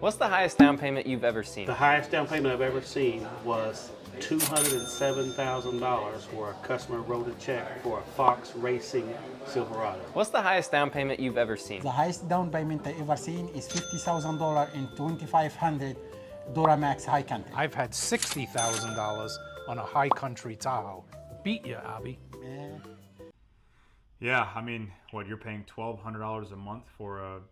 What's the highest down payment you've ever seen? The highest down payment I've ever seen was $207,000 where a customer wrote a check for a Fox Racing Silverado. What's the highest down payment you've ever seen? The highest down payment I ever seen is $50,000 in 2500 Duramax High Country. I've had $60,000 on a High Country Tahoe. Beat you, Abby. Yeah, I mean, what, you're paying $1,200 a month for a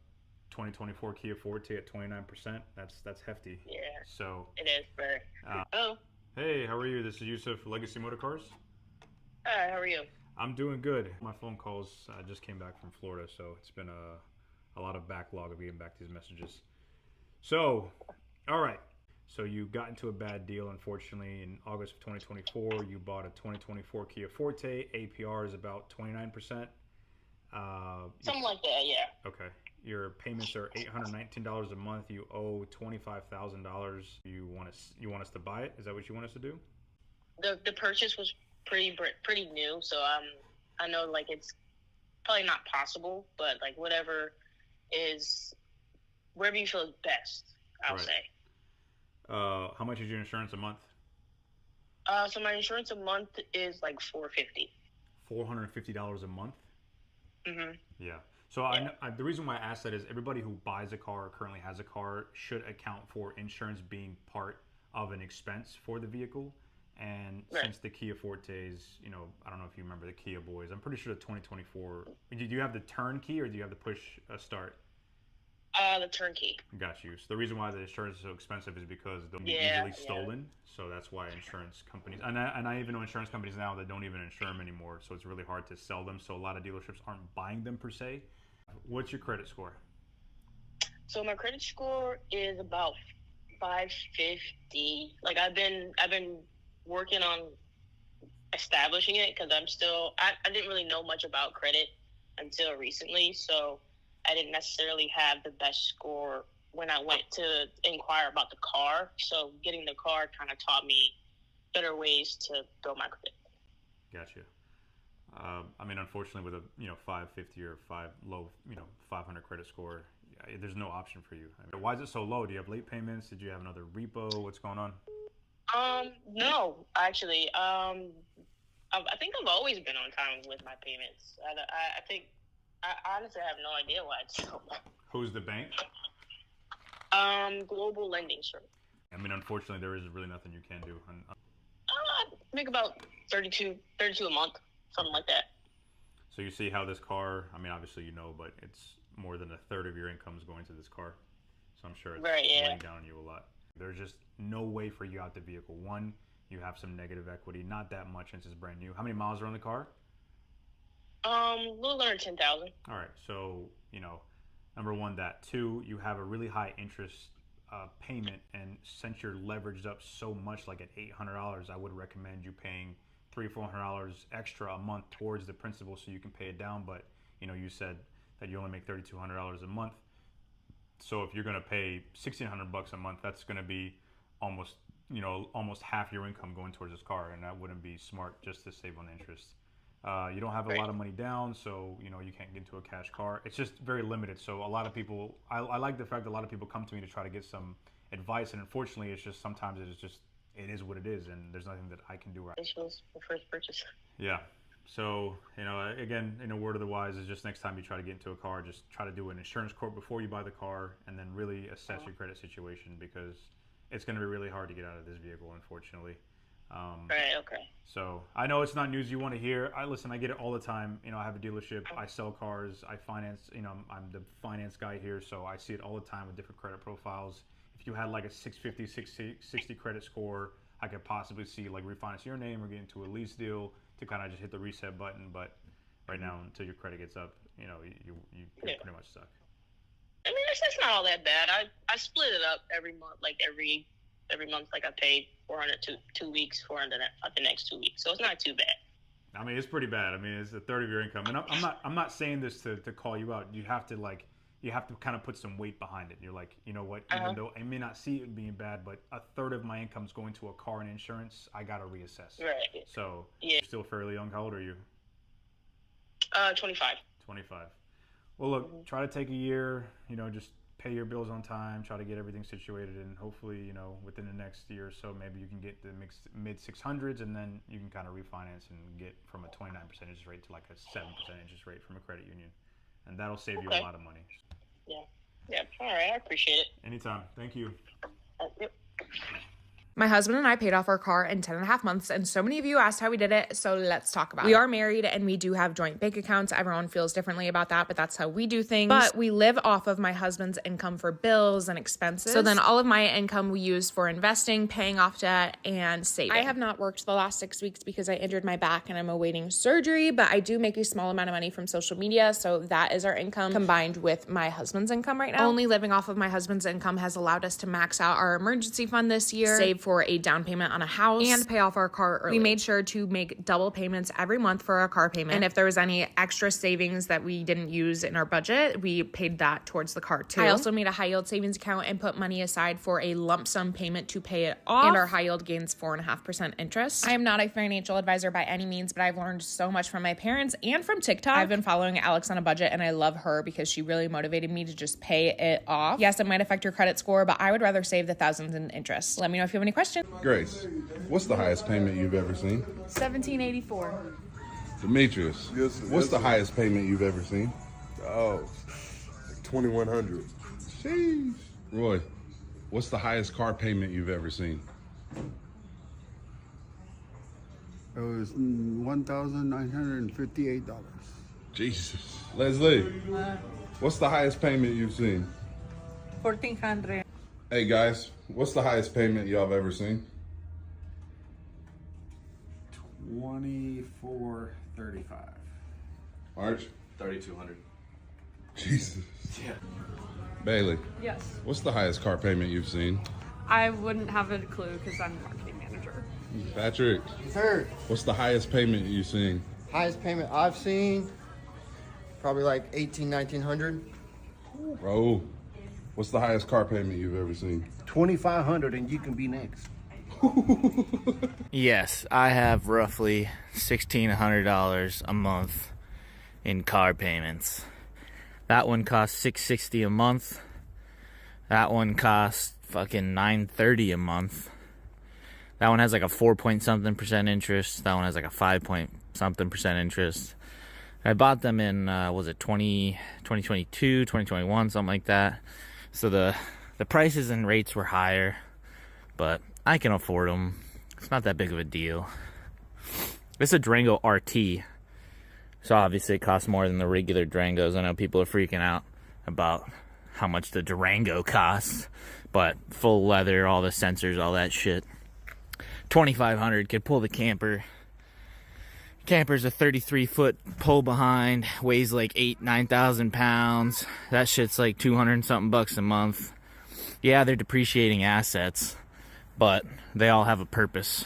2024 Kia Forte at 29%? That's hefty. Yeah. So it is, but oh. Hey, how are you? This is Yusuf, Legacy Motorcars. Hi, how are you? I'm doing good. My phone calls, I just came back from Florida, so it's been a lot of backlog of getting back these messages. So, all right. So you got into a bad deal, unfortunately. In August of 2024, you bought a 2024 Kia Forte. APR is about 29%. Something like that, yeah. Okay. Your payments are $819 a month. You owe $25,000. You want us to buy it? Is that what you want us to do? The purchase was pretty new, so I know like it's probably not possible, but like whatever you feel is best, I'll say. How much is your insurance a month? So my insurance a month is like $450. $450 a month? Mm-hmm. Yeah. So the reason why I asked that is everybody who buys a car or currently has a car should account for insurance being part of an expense for the vehicle. And since the Kia Fortes, I don't know if you remember the Kia Boys. I'm pretty sure the 2024. Do you have the turnkey or do you have the push start? The turnkey. Got you. So the reason why the insurance is so expensive is because they'll be easily stolen. So that's why insurance companies, and I even know insurance companies now that don't even insure them anymore. So it's really hard to sell them. So a lot of dealerships aren't buying them per se. What's your credit score? So my credit score is about 550. Like I've been working on establishing it because I didn't really know much about credit until recently. So I didn't necessarily have the best score when I went to inquire about the car. So getting the car kind of taught me better ways to build my credit. Gotcha. I mean, unfortunately, with a 550 or 500 credit score, there's no option for you. I mean, why is it so low? Do you have late payments? Did you have another repo? What's going on? No, actually. I think I've always been on time with my payments. I honestly have no idea why it's so low. Who's the bank? Global Lending Service. I mean, unfortunately, there is really nothing you can do. I make about 32 a month, something like that. So you see how this car, I mean, obviously but it's more than a third of your income is going to this car. So I'm sure it's weighing down on you a lot. There's just no way for you out the vehicle. One, you have some negative equity, not that much since it's brand new. How many miles are on the car? A little under 10,000. All right, so number one, that. Two, you have a really high interest payment, and since you're leveraged up so much, like at $800, I would recommend you paying $300-400 extra a month towards the principal so you can pay it down. But you said that you only make $3,200 a month, so if you're going to pay $1,600 a month, that's going to be almost half your income going towards this car, and that wouldn't be smart just to save on interest. You don't have a lot of money down, so you can't get into a cash car. It's just very limited. So a lot of people, I like the fact that a lot of people come to me to try to get some advice, and unfortunately, it's just sometimes it is what it is, and there's nothing that I can do. This was the first purchase. Yeah. So again, word of the wise is just next time you try to get into a car, just try to do an insurance quote before you buy the car, and then really assess your credit situation because it's going to be really hard to get out of this vehicle, unfortunately. Okay. So I know it's not news you want to hear. I get it all the time. I have a dealership. I sell cars. I finance. I'm the finance guy here, so I see it all the time with different credit profiles. If you had like a 650, 660 credit score, I could possibly see like refinance your name or get into a lease deal to kind of just hit the reset button. But right now, until your credit gets up, you're pretty much stuck. I mean, that's not all that bad. I split it up every month, like every month, like I paid $400 2 weeks, $400 the next 2 weeks. So it's not too bad. I mean, it's pretty bad. I mean, it's a third of your income, and I'm not saying this to call you out. You have to kind of put some weight behind it. You're like, you know what? Even though I may not see it being bad, but a third of my income's going to a car and insurance. I gotta reassess. Right. So you're still fairly young. How old are you? 25. 25. Well, look, try to take a year. Just pay your bills on time, try to get everything situated, and hopefully, you know, within the next year or so, maybe you can get the mid 600s, and then you can kind of refinance and get from a 29% interest rate to like a 7% interest rate from a credit union, and that'll save you a lot of money. Yeah. All right. I appreciate it. Anytime. Thank you. Yep. My husband and I paid off our car in 10.5 months, and so many of you asked how we did it, so let's talk about it. We are married, and we do have joint bank accounts. Everyone feels differently about that, but that's how we do things. But we live off of my husband's income for bills and expenses. So then all of my income we use for investing, paying off debt, and saving. I have not worked the last 6 weeks because I injured my back and I'm awaiting surgery, but I do make a small amount of money from social media, so that is our income combined with my husband's income right now. Only living off of my husband's income has allowed us to max out our emergency fund this year, save for a down payment on a house, and pay off our car early. We made sure to make double payments every month for our car payment, and if there was any extra savings that we didn't use in our budget, we paid that towards the car too. I also made a high yield savings account and put money aside for a lump sum payment to pay it off, and our high yield gains 4.5% interest. I am not a financial advisor by any means, but I've learned so much from my parents and from TikTok. I've been following Alex on a budget, and I love her because she really motivated me to just pay it off. Yes, it might affect your credit score, but I would rather save the thousands in interest. Let me know if you have any questions. Grace, what's the highest payment you've ever seen? $1,784. Demetrius, what's the highest payment you've ever seen? Oh, like $2,100. Sheesh. Roy, what's the highest car payment you've ever seen? It was $1,958. Jesus. Leslie, what's the highest payment you've seen? $1,400. Hey guys, what's the highest payment y'all have ever seen? $2,435. March? 3,200. Jesus. Yeah. Bailey, Yes. what's the highest car payment you've seen? I wouldn't have a clue because I'm marketing manager. Patrick, Sir, what's the highest payment you've seen? highest payment I've seen, probably like $1,800, $1,900. Bro, what's the highest car payment you've ever seen? $2,500, and you can be next. Yes, I have roughly $1,600 a month in car payments. That one costs $660 a month. That one costs fucking $930 a month. That one has like a 4-point-something% interest. That one has like a 5-point-something% interest. I bought them in, was it 2022, 2021, something like that. So the prices and rates were higher, but I can afford them. It's not that big of a deal. It's a Durango RT, so obviously it costs more than the regular Durangos. I know people are freaking out about how much the Durango costs, but full leather, all the sensors, all that shit. $2,500 could pull the camper. Camper's a 33-foot pull behind, weighs like 9,000 pounds. That shit's like 200 something bucks a month. Yeah, they're depreciating assets, but they all have a purpose.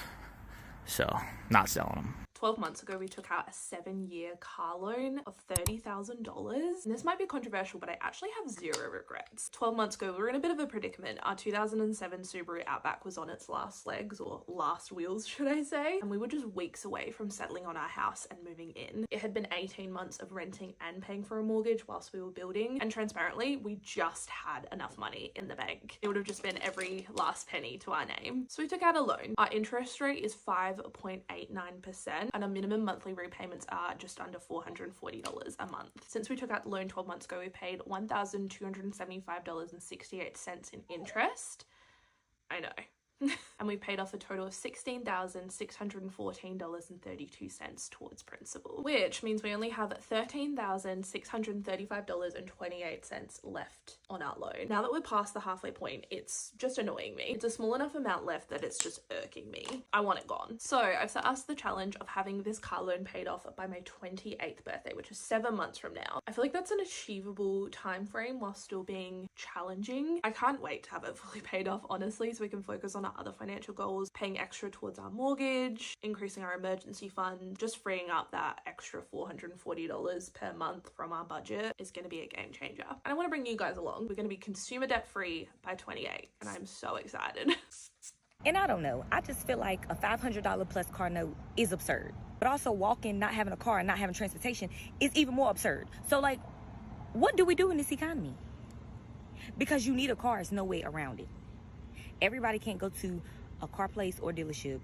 So, not selling them. 12 months ago, we took out a 7-year car loan of $30,000. And this might be controversial, but I actually have zero regrets. 12 months ago, we were in a bit of a predicament. Our 2007 Subaru Outback was on its last legs, or last wheels, should I say. And we were just weeks away from settling on our house and moving in. It had been 18 months of renting and paying for a mortgage whilst we were building. And transparently, we just had enough money in the bank. It would have just been every last penny to our name. So we took out a loan. Our interest rate is 5.89%. And our minimum monthly repayments are just under $440 a month. Since we took out the loan 12 months ago, we paid $1,275.68 in interest. I know. And we paid off a total of $16,614.32 towards principal, which means we only have $13,635.28 left on our loan. Now that we're past the halfway point, it's just annoying me. It's a small enough amount left that it's just irking me. I want it gone. So I've set us the challenge of having this car loan paid off by my 28th birthday, which is 7 months from now. I feel like that's an achievable time frame while still being challenging. I can't wait to have it fully paid off, honestly, so we can focus on our other financial goals, paying extra towards our mortgage, increasing our emergency fund, just freeing up that extra $440 per month from our budget is going to be a game changer. And I want to bring you guys along. We're going to be consumer debt free by 28, and I'm so excited. And I don't know, I just feel like a $500 plus car note is absurd. But also walking, not having a car and not having transportation is even more absurd. So like, what do we do in this economy? because you need a car. There's no way around it. Everybody can't go to a car place or dealership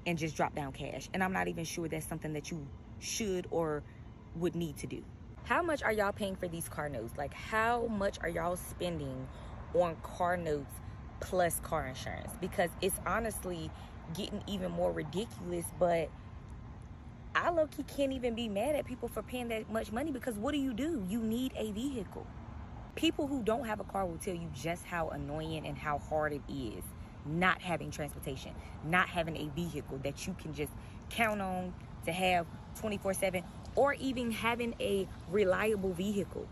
and just drop down cash. And I'm not even sure that's something that you should or would need to do. How much are y'all paying for these car notes? Like, how much are y'all spending on car notes plus car insurance? Because it's honestly getting even more ridiculous, but I low-key can't even be mad at people for paying that much money, because what do? You need a vehicle. People who don't have a car will tell you just how annoying and how hard it is not having transportation, not having a vehicle that you can just count on to have 24/7, or even having a reliable vehicle.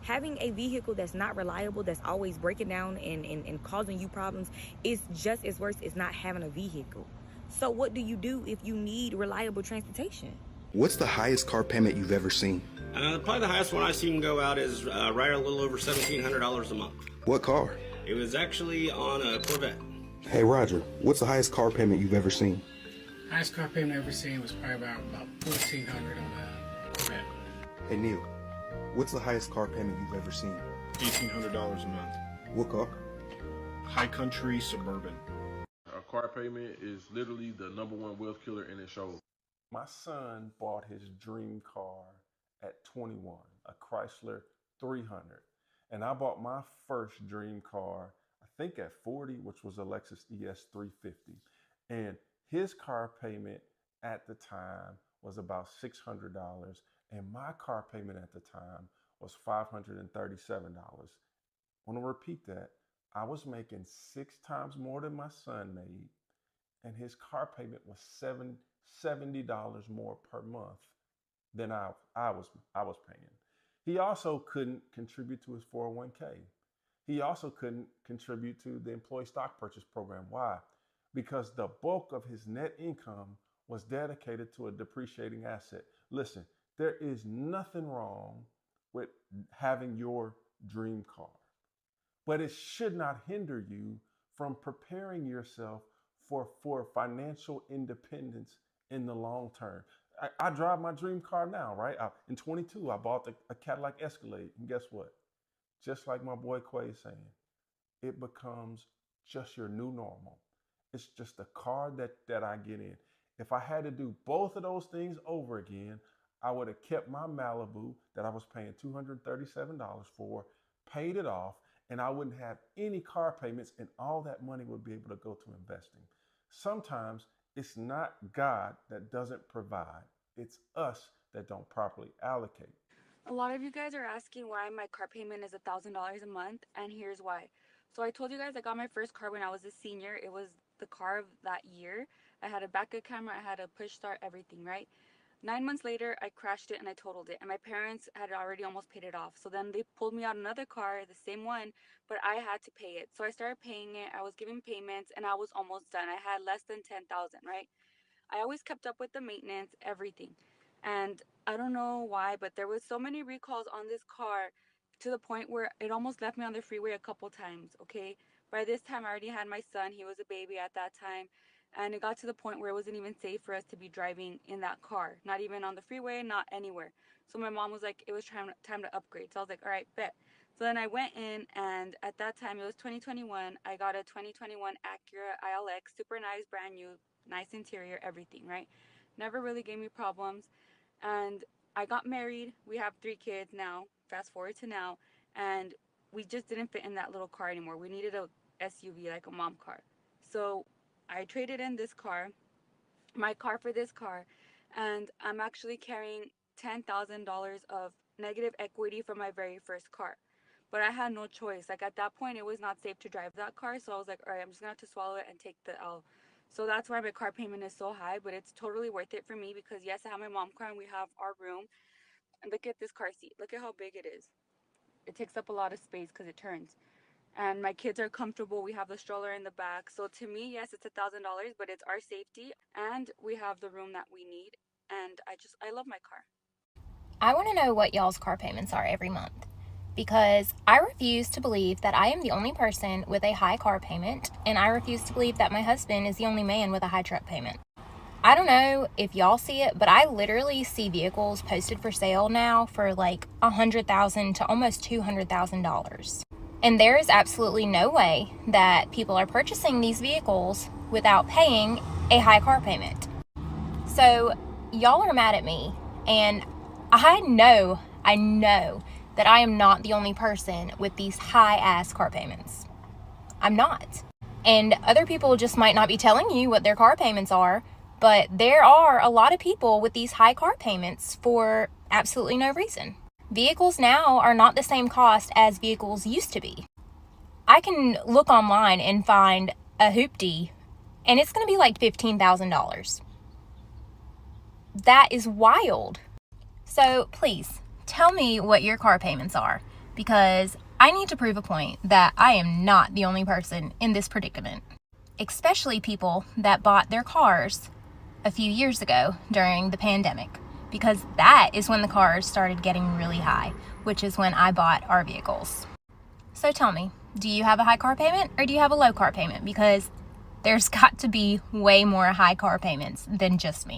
Having a vehicle that's not reliable, that's always breaking down and causing you problems, is just as worse as not having a vehicle. So what do you do if you need reliable transportation? What's the highest car payment you've ever seen? Probably the highest one I've seen go out is right a little over $1,700 a month. What car? It was actually on a Corvette. Hey Roger, what's the highest car payment you've ever seen? Highest car payment I've ever seen was probably about $1,400 on the Corvette. Hey Neil, what's the highest car payment you've ever seen? $1,800 a month. What car? High Country Suburban. A car payment is literally the #1 wealth killer in its show. My son bought his dream car at 21, a Chrysler 300. And I bought my first dream car, I think at 40, which was a Lexus ES 350. And his car payment at the time was about $600. And my car payment at the time was $537. I want to repeat that. I was making 6 times more than my son made, and his car payment was $70 more per month than I was paying. He also couldn't contribute to his 401k. He also couldn't contribute to the employee stock purchase program. Why? Because the bulk of his net income was dedicated to a depreciating asset. Listen, there is nothing wrong with having your dream car, but it should not hinder you from preparing yourself for financial independence in the long term. I drive my dream car now, right? In 22, I bought a Cadillac Escalade, and guess what? Just like my boy Quay is saying, it becomes just your new normal. It's just a car that I get in. If I had to do both of those things over again, I would have kept my Malibu that I was paying $237 for, paid it off, and I wouldn't have any car payments, and all that money would be able to go to investing. Sometimes it's not God that doesn't provide. It's us that don't properly allocate. A lot of you guys are asking why my car payment is $1,000 a month, and here's why. So I told you guys I got my first car when I was a senior. It was the car of that year. I had a backup camera, I had a push start, everything, right? 9 months later, I crashed it and I totaled it, and my parents had already almost paid it off. So then they pulled me out another car, the same one, but I had to pay it. So I started paying it. I was giving payments, and I was almost done. I had less than $10,000, right? I always kept up with the maintenance, everything. And I don't know why, but there was so many recalls on this car to the point where it almost left me on the freeway a couple times, okay? By this time, I already had my son. He was a baby at that time. And it got to the point where it wasn't even safe for us to be driving in that car. Not even on the freeway, not anywhere. So my mom was like, it was time to upgrade. So I was like, all right, bet. So then I went in, and at that time, it was 2021. I got a 2021 Acura ILX, super nice, brand new, nice interior, everything, right? Never really gave me problems. And I got married. We have 3 kids now, fast forward to now. And we just didn't fit in that little car anymore. We needed a SUV, like a mom car. So I traded in this car, my car for this car, and I'm actually carrying $10,000 of negative equity from my very first car. But I had no choice. Like, at that point, it was not safe to drive that car, so I was like, all right, I'm just gonna have to swallow it and take the L. So that's why my car payment is so high, but it's totally worth it for me because, yes, I have my mom car and we have our room. And look at this car seat. Look at how big it is. It takes up a lot of space because it turns. And my kids are comfortable. We have the stroller in the back. So to me, yes, it's $1,000, but it's our safety, and we have the room that we need. And I love my car. I want to know what y'all's car payments are every month, because I refuse to believe that I am the only person with a high car payment, and I refuse to believe that my husband is the only man with a high truck payment. I don't know if y'all see it, but I literally see vehicles posted for sale now for like $100,000 to almost $200,000. And there is absolutely no way that people are purchasing these vehicles without paying a high car payment. So y'all are mad at me, and I know that I am not the only person with these high ass car payments. I'm not. And other people just might not be telling you what their car payments are, but there are a lot of people with these high car payments for absolutely no reason. Vehicles now are not the same cost as vehicles used to be. I can look online and find a Hoopty, and it's going to be like $15,000. That is wild. So please, tell me what your car payments are, because I need to prove a point that I am not the only person in this predicament. Especially people that bought their cars a few years ago during the pandemic, because that is when the cars started getting really high, which is when I bought our vehicles. So tell me, do you have a high car payment or do you have a low car payment? Because there's got to be way more high car payments than just me.